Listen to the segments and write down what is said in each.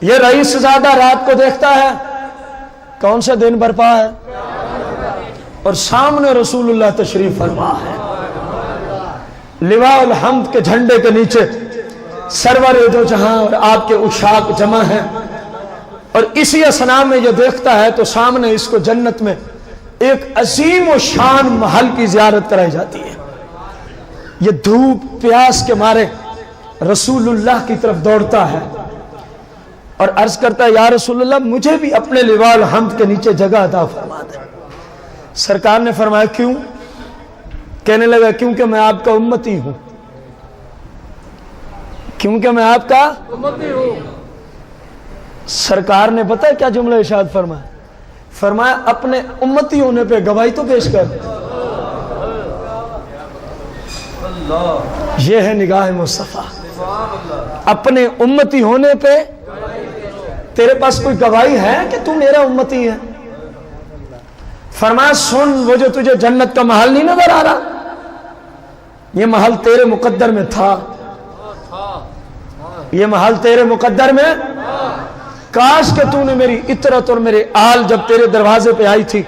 یہ رئیس زادہ رات کو دیکھتا ہے کون سا دن برپا ہے، اور سامنے رسول اللہ تشریف فرما ہے، لواء الحمد کے جھنڈے کے نیچے سرور دو جہاں اور آپ کے عشاق جمع ہیں، اور اسی اسنا میں یہ دیکھتا ہے تو سامنے اس کو جنت میں ایک عظیم و شان محل کی زیارت کرائی جاتی ہے۔ یہ دھوپ پیاس کے مارے رسول اللہ کی طرف دوڑتا ہے اور عرض کرتا ہے یا رسول اللہ مجھے بھی اپنے لواء الحمد کے نیچے جگہ عطا فرما دیں۔ سرکار نے فرمایا کیوں؟ کہنے لگا کیونکہ میں آپ کا امتی ہوں، کیونکہ میں آپ کا امتی ہوں۔ سرکار نے پتہ ہے کیا جملہ ارشاد فرمایا؟ فرمایا اپنے امتی ہونے پہ گواہی تو پیش کر۔ یہ ہے نگاہ مصطفیٰ، اپنے امتی ہونے پہ تیرے پاس کوئی گواہی ہے کہ تو میرا امتی ہے؟ فرمایا سن، وہ جو تجھے جنت کا محل نہیں نظر آ رہا، یہ محل تیرے مقدر میں تھا، یہ محل تیرے مقدر میں، کاش کہ تو نے میری عطرت اور میرے آل جب تیرے دروازے پہ آئی تھی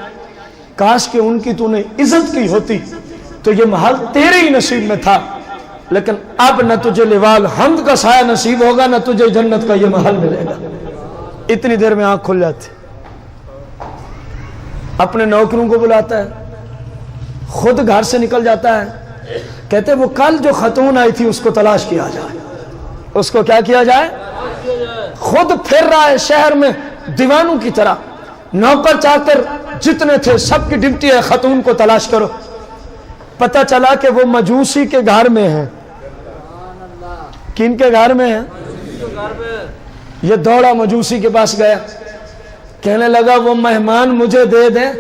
کاش کہ ان کی تو نے عزت کی ہوتی تو یہ محل تیرے ہی نصیب میں تھا، لیکن اب نہ تجھے لواء الحمد کا سایہ نصیب ہوگا نہ تجھے جنت کا یہ محل ملے گا۔ اتنی دیر میں آنکھ کھل جاتی، اپنے نوکروں کو بلاتا ہے، خود گھر سے نکل جاتا ہے، کہتے وہ کل جو خاتون آئی تھی اس کو تلاش کیا جائے، اس کو کیا کیا جائے؟ خود پھر رہا ہے شہر میں دیوانوں کی طرح، نوکر چاکر جتنے تھے سب کی ڈیوٹی ہے خاتون کو تلاش کرو۔ پتہ چلا کہ وہ مجوسی کے گھر میں ہیں۔ کن کے گھر میں ہیں؟ یہ دوڑا مجوسی کے پاس گیا، کہنے لگا وہ مہمان مجھے دے دیں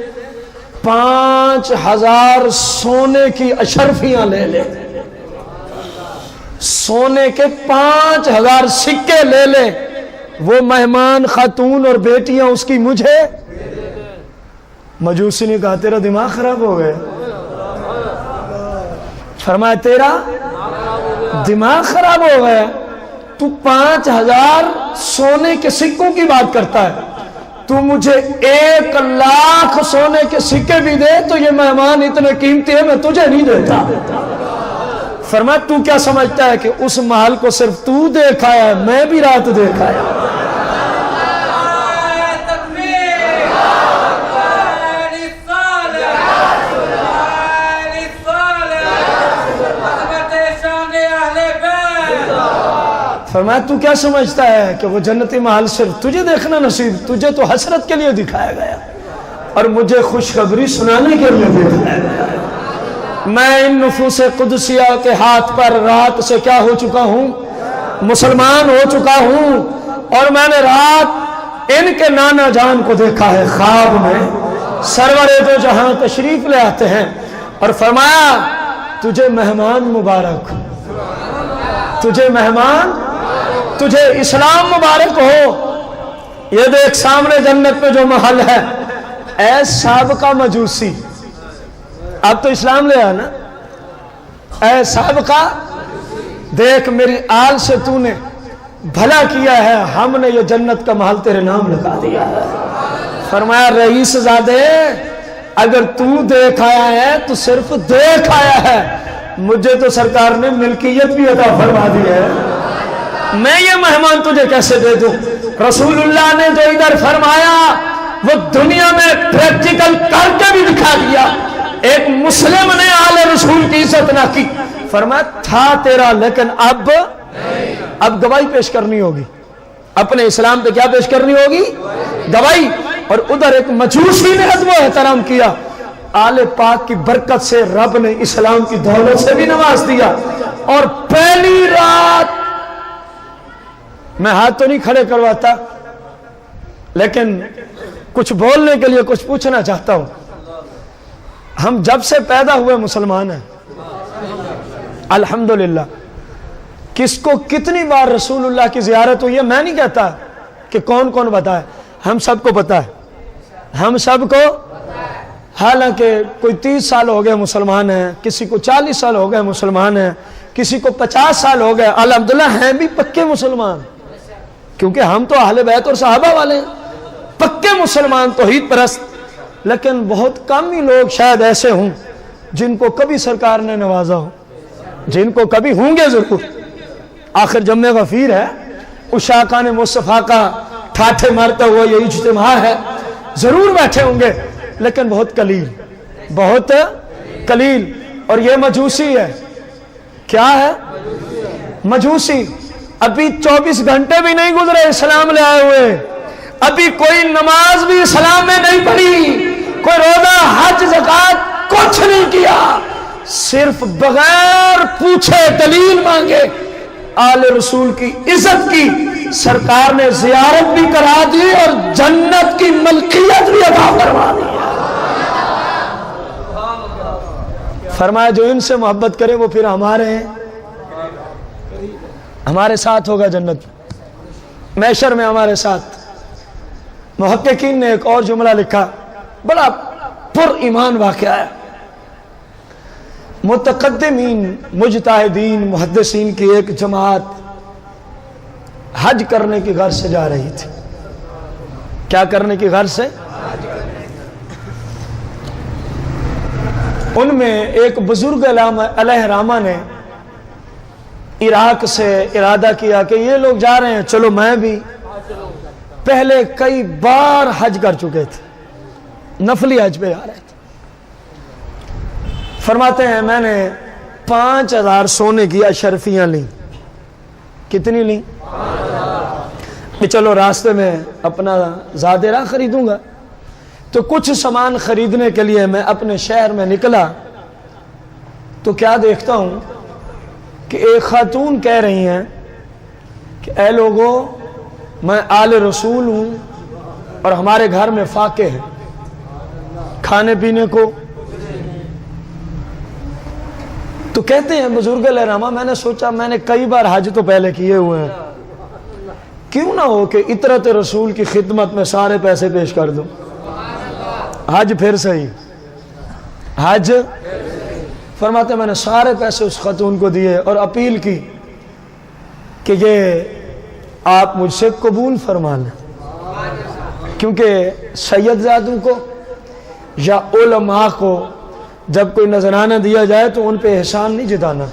5000 سونے کی اشرفیاں لے لے، سونے کے 5000 سکے لے لے، وہ مہمان خاتون اور بیٹیاں اس کی مجھے۔ مجوسی نے کہا تیرا دماغ خراب ہو گیا؟ فرمایا تیرا دماغ خراب ہو گیا، تو 5000 سونے کے سکوں کی بات کرتا ہے، تو مجھے 1,00,000 سونے کے سکے بھی دے تو یہ مہمان اتنے قیمتی ہے میں تجھے نہیں دیتا۔ فرمایا تو کیا سمجھتا ہے کہ اس محل کو صرف تو دیکھ آیا ہے، میں بھی رات دیکھ آیا۔ فرمایا تو کیا سمجھتا ہے کہ وہ جنتی محل صرف تجھے دیکھنا نصیب، تجھے تو حسرت کے لیے دکھایا گیا اور مجھے خوشخبری سنانے کے لیے دکھایا گیا۔ میں ان نفوس قدسیہ کے ہاتھ پر رات سے کیا ہو چکا ہوں؟ مسلمان ہو چکا ہوں، اور میں نے رات ان کے نانا جان کو دیکھا ہے خواب میں، سرور دو جہاں تشریف لے آتے ہیں، اور فرمایا تجھے مہمان مبارک، تجھے مہمان، تجھے اسلام مبارک ہو۔ یہ دیکھ سامنے جنت میں جو محل ہے، اے سابقہ مجوسی، اب تو اسلام لے آنا، اے سابقہ دیکھ میری آل سے تو نے بھلا کیا ہے، ہم نے یہ جنت کا محل تیرے نام لگا دیا ہے۔ فرمایا رئیس زادے اگر تو دیکھ آیا ہے تو صرف دیکھ آیا ہے، مجھے تو سرکار نے ملکیت بھی عطا فرما دی ہے، میں یہ مہمان تجھے کیسے دے دوں؟ رسول اللہ نے جو ادھر فرمایا وہ دنیا میں پریکٹیکل کر کے بھی دکھا دیا۔ ایک مسلم نے آل رسول کی عزت نہ کی، فرمایا تھا تیرا لیکن اب گواہی پیش کرنی ہوگی، اپنے اسلام پہ کیا پیش کرنی ہوگی؟ گواہی۔ اور ادھر ایک مجوسی نے ادب و احترام کیا، آل پاک کی برکت سے رب نے اسلام کی دولت سے بھی نواز دیا، اور پہلی رات میں ہاتھ تو نہیں کھڑے کرواتا لیکن کچھ بولنے کے لیے کچھ پوچھنا چاہتا ہوں۔ ہم جب سے پیدا ہوئے مسلمان ہیں الحمدللہ، کس کو کتنی بار رسول اللہ کی زیارت ہوئی ہے میں نہیں کہتا کہ کون کون بتائے، ہم سب کو پتا ہے، ہم سب کو، حالانکہ کوئی 30 سال ہو گئے مسلمان ہیں، کسی کو 40 سال ہو گئے مسلمان ہیں، کسی کو 50 سال ہو گئے، الحمدللہ ہیں بھی پکے مسلمان، کیونکہ ہم تو اہل بیت اور صحابہ والے ہیں، پکے مسلمان توحید پرست، لیکن بہت کم ہی لوگ شاید ایسے ہوں جن کو کبھی سرکار نے نوازا ہو، جن کو کبھی ہوں گے ضرور۔ آخر جمع غفیر ہے، اشاقان مصطفیٰ کا ٹھاٹھے مارتا ہوا یہ اجتماع ہے، ضرور بیٹھے ہوں گے، لیکن بہت قلیل، بہت قلیل۔ اور یہ مجوسی ہے، کیا ہے؟ مجوسی۔ ابھی 24 گھنٹے بھی نہیں گزرے اسلام لے آئے ہوئے، ابھی کوئی نماز بھی اسلام میں نہیں پڑھی، کوئی روزہ حج زکوٰۃ کچھ نہیں کیا، صرف بغیر پوچھے دلیل مانگے آل رسول کی عزت کی سرکار نے زیارت بھی کرا دی اور جنت کی ملکیت بھی عطا کروا دی۔ فرمایا جو ان سے محبت کرے وہ پھر ہمارے ہیں، ہمارے ساتھ ہوگا جنت، محشر میں ہمارے ساتھ۔ محققین نے ایک اور جملہ لکھا، بڑا پر ایمان واقعہ ہے۔ متقدمین مجتہدین محدثین کی ایک جماعت حج کرنے کی غرض سے جا رہی تھی۔ کیا کرنے کی غرض سے؟ ان میں ایک بزرگ علیہ رامہ نے عراق سے ارادہ کیا کہ یہ لوگ جا رہے ہیں، چلو میں بھی۔ پہلے کئی بار حج کر چکے تھے، نفلی حج پہ جا رہے تھے۔ فرماتے ہیں میں نے 5000 سونے کی اشرفیاں لیں۔ کتنی لیں؟ کہ چلو راستے میں اپنا زادرہ خریدوں گا، تو کچھ سامان خریدنے کے لیے میں اپنے شہر میں نکلا تو کیا دیکھتا ہوں کہ ایک خاتون کہہ رہی ہیں کہ اے لوگوں میں آل رسول ہوں اور ہمارے گھر میں فاقے ہیں، کھانے پینے کو۔ تو کہتے ہیں بزرگ علیہ رحمہ میں نے سوچا میں نے کئی بار حج تو پہلے کیے ہوئے ہیں، کیوں نہ ہو کہ اطرت رسول کی خدمت میں سارے پیسے پیش کر دوں، حج پھر صحیح، حج۔ فرماتے میں نے سارے پیسے اس خاتون کو دیے اور اپیل کی کہ یہ آپ مجھ سے قبول فرما لیں، کیونکہ سید زادوں کو یا علماء کو جب کوئی نذرانہ دیا جائے تو ان پہ احسان نہیں جتانا۔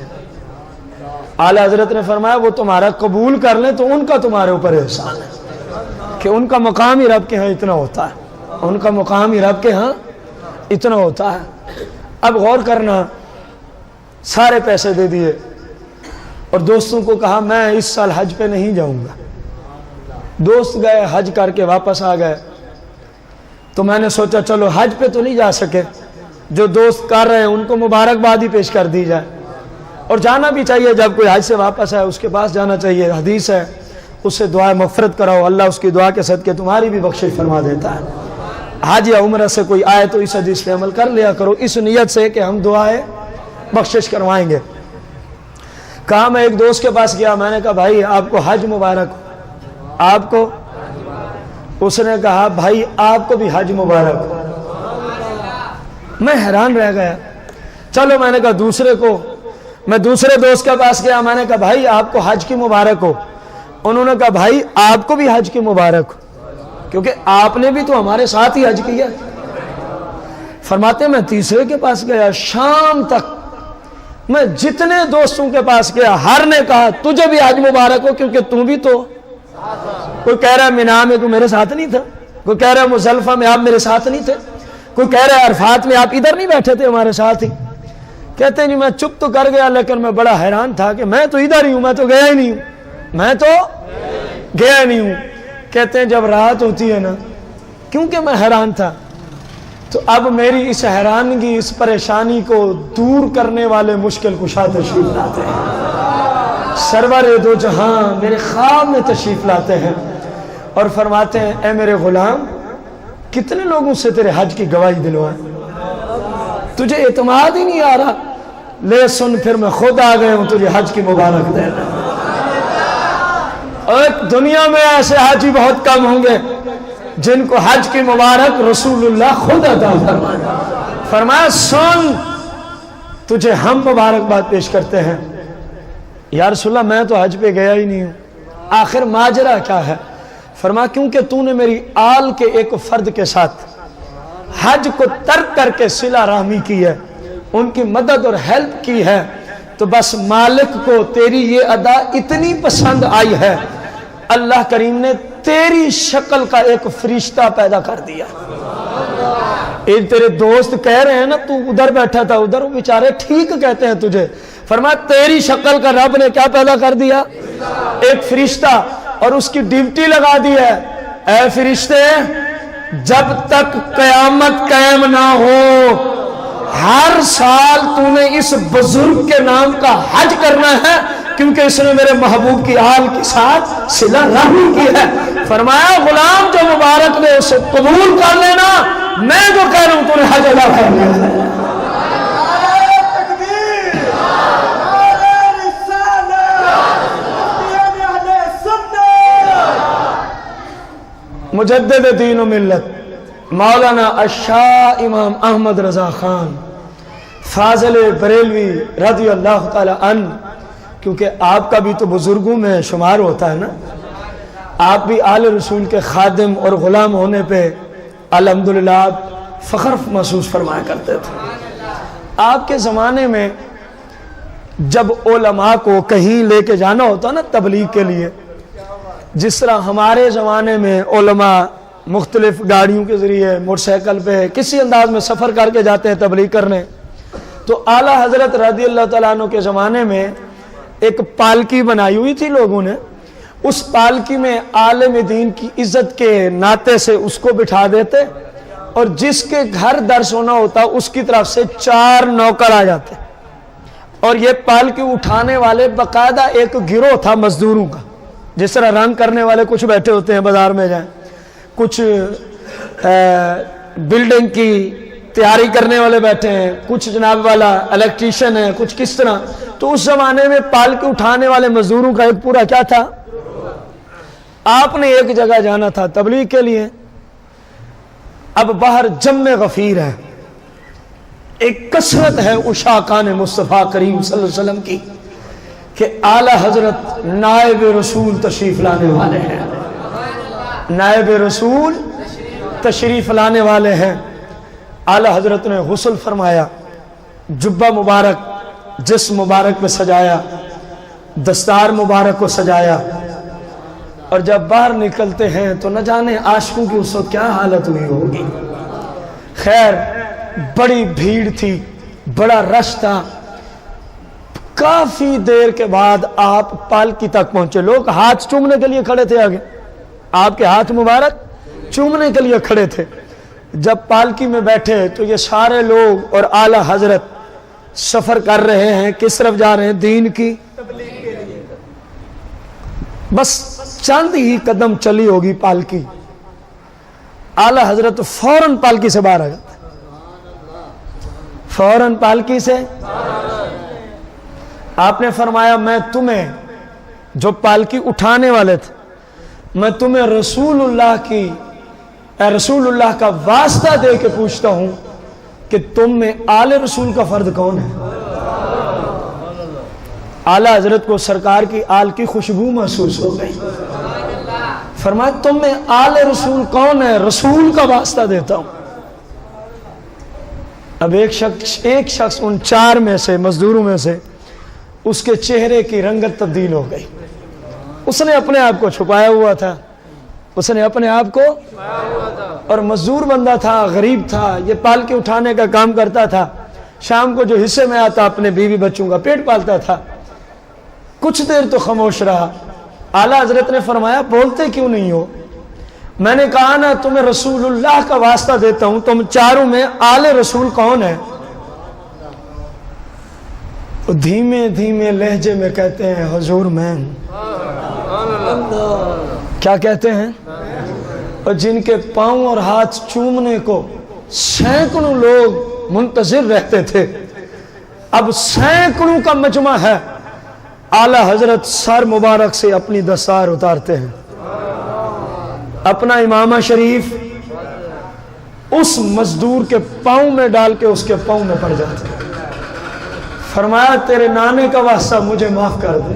اعلیٰ حضرت نے فرمایا وہ تمہارا قبول کر لیں تو ان کا تمہارے اوپر احسان ہے، کہ ان کا مقام ہی رب کے ہاں اتنا ہوتا ہے، ان کا مقام ہی رب کے ہاں اتنا ہوتا ہے۔ اب غور کرنا، سارے پیسے دے دیے اور دوستوں کو کہا میں اس سال حج پہ نہیں جاؤں گا۔ دوست گئے، حج کر کے واپس آ گئے۔ تو میں نے سوچا چلو حج پہ تو نہیں جا سکے، جو دوست کر رہے ہیں ان کو مبارکباد ہی پیش کر دی جائے، اور جانا بھی چاہیے، جب کوئی حج سے واپس آئے اس کے پاس جانا چاہیے، حدیث ہے اس سے دعا مغفرت کراؤ، اللہ اس کی دعا کے صدقے تمہاری بھی بخشش فرما دیتا ہے۔ حج یا عمرہ سے کوئی آئے تو اس حدیث پہ عمل کر لیا کرو، اس نیت سے کہ ہم دعائیں بخشش کروائیں گے۔ کہا میں ایک دوست کے پاس گیا، میں نے کہا بھائی آپ کو حج مبارک ہو۔ آپ کو؟ اس نے کہا بھائی آپ کو بھی حج مبارک ہو۔ میں حیران رہ گیا۔ چلو میں نے کہا دوسرے کو، میں دوسرے دوست کے پاس گیا، میں نے کہا بھائی آپ کو حج کی مبارک ہو۔ انہوں نے کہا بھائی آپ کو بھی حج کی مبارک ہو، کیونکہ آپ نے بھی تو ہمارے ساتھ ہی حج کیا۔ فرماتے میں تیسرے کے پاس گیا، شام تک میں جتنے دوستوں کے پاس گیا ہر نے کہا تجھے بھی حج مبارک ہو، کیونکہ تم بھی تو، کوئی کہہ رہا ہے مینا میں تو میرے ساتھ نہیں تھا، کوئی کہہ رہا ہے مزدلفہ میں آپ میرے ساتھ نہیں تھے، کوئی کہہ رہا ہے عرفات میں آپ ادھر نہیں بیٹھے تھے ہمارے ساتھ ہی۔ کہتے ہیں جی میں چپ تو کر گیا، لیکن میں بڑا حیران تھا کہ میں تو ادھر ہی ہوں، میں تو گیا ہی نہیں ہوں، میں تو گیا نہیں ہوں۔ کہتے ہیں جب رات ہوتی ہے نا، کیونکہ میں حیران تھا، تو اب میری اس حیرانگی، اس پریشانی کو دور کرنے والے مشکل کشا تشریف لاتے ہیں، سرور دو جہاں میرے خواب میں تشریف لاتے ہیں اور فرماتے ہیں اے میرے غلام کتنے لوگوں سے تیرے حج کی گواہی دلوائیں، تجھے اعتماد ہی نہیں آ رہا، لے سن پھر میں خود آ گیا ہوں تجھے حج کی مبارک دینا۔ اور دنیا میں ایسے حاجی بہت کم ہوں گے جن کو حج کی مبارک رسول اللہ خود عطا فرمایا۔ فرمایا سن تجھے ہم مبارکباد پیش کرتے ہیں۔ یا رسول اللہ میں تو حج پہ گیا ہی نہیں ہوں۔ آخر ماجرا کیا ہے؟ فرمایا کیونکہ تو نے میری آل کے ایک فرد کے ساتھ حج کو ترک کر کے صلہ رحمی کی ہے، ان کی مدد اور ہیلپ کی ہے، تو بس مالک کو تیری یہ ادا اتنی پسند آئی ہے، اللہ کریم نے تیری شکل کا ایک فرشتہ پیدا کر دیا۔ ایک تیرے دوست کہہ رہے ہیں نا تو ادھر بیٹھا تھا ادھر، وہ بیچارے ٹھیک کہتے ہیں تجھے، فرمایا تیری شکل کا رب نے کیا پیدا کر دیا؟ ایک فرشتہ، اور اس کی ڈیوٹی لگا دی ہے، اے فرشتے جب تک قیامت قائم نہ ہو ہر سال تو نے اس بزرگ کے نام کا حج کرنا ہے، کیونکہ اس نے میرے محبوب کی آل کے ساتھ صلہ رحمی کی ہے۔ فرمایا غلام جو مبارک نے اسے قبول کر لینا، میں جو کہہ رہا ہوں تو نے حج ادا کر لیا ہے۔ مجدد دین و ملت مولانا الشاہ امام احمد رضا خان فاضل بریلوی رضی اللہ تعالی عنہ، کیونکہ آپ کا بھی تو بزرگوں میں شمار ہوتا ہے نا، آپ بھی آل رسول کے خادم اور غلام ہونے پہ الحمدللہ فخر محسوس فرمایا کرتے تھے۔ آپ کے زمانے میں جب علماء کو کہیں لے کے جانا ہوتا نا تبلیغ کے لیے، جس طرح ہمارے زمانے میں علماء مختلف گاڑیوں کے ذریعے موٹر سائیکل پہ کسی انداز میں سفر کر کے جاتے ہیں تبلیغ کرنے، تو اعلیٰ حضرت رضی اللہ تعالیٰ عنہ کے زمانے میں ایک پالکی بنائی ہوئی تھی لوگوں نے، اس پالکی میں عالم دین کی عزت کے ناطے سے اس کو بٹھا دیتے، اور جس کے گھر درس ہونا ہوتا اس کی طرف سے 4 نوکر آ جاتے، اور یہ پالکی اٹھانے والے باقاعدہ ایک گروہ تھا مزدوروں کا، جس طرح رنگ کرنے والے کچھ بیٹھے ہوتے ہیں بازار میں جائیں، کچھ بلڈنگ کی تیاری کرنے والے بیٹھے ہیں، کچھ جناب والا الیکٹریشین ہے، کچھ کس طرح، تو اس زمانے میں پالکی اٹھانے والے مزدوروں کا ایک پورا کیا تھا؟ آپ نے ایک جگہ جانا تھا تبلیغ کے لیے، اب باہر جم غفیر ہے، ایک کثرت ہے عشاقان مصطفیٰ کریم صلی اللہ علیہ وسلم کی کہ اعلیٰ حضرت نائب رسول تشریف لانے والے ہیں، نائب رسول تشریف لانے والے ہیں۔ اعلیٰ حضرت نے غسل فرمایا، جبہ مبارک جسم مبارک پہ سجایا، دستار مبارک کو سجایا، اور جب باہر نکلتے ہیں تو نہ جانے عاشقوں کی اس وقت کیا حالت ہوئی ہوگی۔ خیر بڑی بھیڑ تھی، بڑا رش تھا، کافی دیر کے بعد آپ پالکی تک پہنچے، لوگ ہاتھ چومنے کے لیے کھڑے تھے، آگے آپ کے ہاتھ مبارک چومنے کے لیے کھڑے تھے۔ جب پالکی میں بیٹھے تو یہ سارے لوگ اور اعلیٰ حضرت سفر کر رہے ہیں، کس طرف جا رہے ہیں؟ دین کی تبلیغ کے لیے۔ بس چند ہی قدم چلی ہوگی پالکی، اعلیٰ حضرت فوراً پالکی سے باہر آ جاتے، فوراً پالکی سے۔ آپ نے فرمایا میں تمہیں، جو پالکی اٹھانے والے تھے، میں تمہیں رسول اللہ کی، اے رسول اللہ کا واسطہ دے کے پوچھتا ہوں کہ تم میں آل رسول کا فرد کون ہے؟ اعلیٰ حضرت کو سرکار کی آل کی خوشبو محسوس ہو گئی، فرمایا تم میں آل رسول کون ہے؟ رسول کا واسطہ دیتا ہوں۔ اب ایک شخص ان 4 میں سے، مزدوروں میں سے، اس کے چہرے کی رنگت تبدیل ہو گئی، اس نے اپنے آپ کو چھپایا ہوا تھا، اس نے اپنے آپ کو، اور مزدور بندہ تھا، غریب تھا، یہ پالکی اٹھانے کا کام کرتا تھا، شام کو جو حصے میں آتا اپنے بیوی بچوں کا پیٹ پالتا تھا۔ کچھ دیر تو خاموش رہا، اعلیٰ حضرت نے فرمایا بولتے کیوں نہیں ہو؟ میں نے کہا نا تمہیں رسول اللہ کا واسطہ دیتا ہوں، تم 4 میں آل رسول کون ہے؟ دھیمے دھیمے لہجے میں کہتے ہیں حضور میں۔ کیا کہتے ہیں؟ اور جن کے پاؤں اور ہاتھ چومنے کو سینکڑوں لوگ منتظر رہتے تھے، اب سینکڑوں کا مجمع ہے، اعلیٰ حضرت سر مبارک سے اپنی دستار اتارتے ہیں، اپنا امامہ شریف اس مزدور کے پاؤں میں ڈال کے اس کے پاؤں میں پڑ جاتے ہیں، فرمایا تیرے نانے کا واسطہ مجھے معاف کر دے،